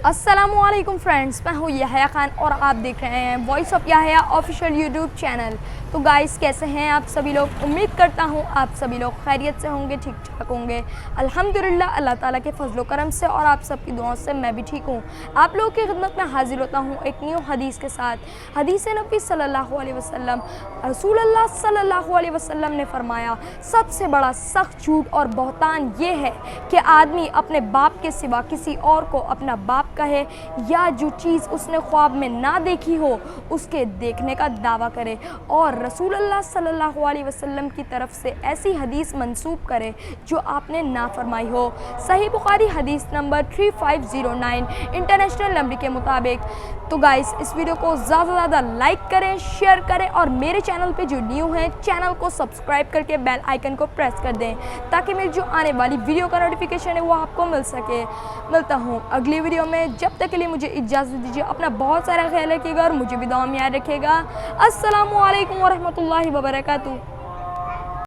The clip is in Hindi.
अस्सलामुअलैकुम फ्रेंड्स, मैं हूँ याह्या खान और आप देख रहे हैं voice of Yahya official YouTube channel. तो गाइस, कैसे हैं आप सभी लोग? उम्मीद करता हूँ आप सभी लोग खैरियत से होंगे, ठीक ठाक होंगे। अल्हम्दुलिल्लाह, अल्लाह ताला के फजलो करम से और आप सबकी दुआओं से मैं भी ठीक हूँ। आप लोगों की खिदमत में हाजिर होता हूँ एक न्यू हदीस के साथ। हदीस नबी सल्लल्लाहु अलैहि वसल्लम, रसूलुल्लाह सल्लल्लाहु अलैहि वसल्लम ने फरमाया, सबसे बड़ा सख्त झूठ और बहतान ये है कि आदमी अपने बाप के सिवा किसी और को अपना बाप कहे या जो चीज़ उसने ख्वाब में ना देखी हो उसके देखने का दावा करे और रसूलुल्लाह सल्लल्लाहु अलैहि वसल्लम की तरफ से ऐसी हदीस मंसूब करे जो आपने ना फरमाई हो। सही बुखारी हदीस नंबर 3509 इंटरनेशनल नंबर के मुताबिक। तो गाइस, इस वीडियो को ज़्यादा से ज़्यादा लाइक करें, शेयर करें और मेरे चैनल पे जो न्यू है चैनल को सब्सक्राइब करके बेल आइकन को प्रेस कर दें ताकि मेरी जो आने वाली वीडियो का नोटिफिकेशन है वो आपको मिल सके। मिलता हूँ अगली वीडियो में, जब तक के लिए मुझे इजाज़त दीजिए। अपना बहुत सारा ख्याल रखिएगा और मुझे भी दुआ में याद रखिएगा। अस्सलामु अलैकुम वरहमतुल्लाहि वबरकातुहू।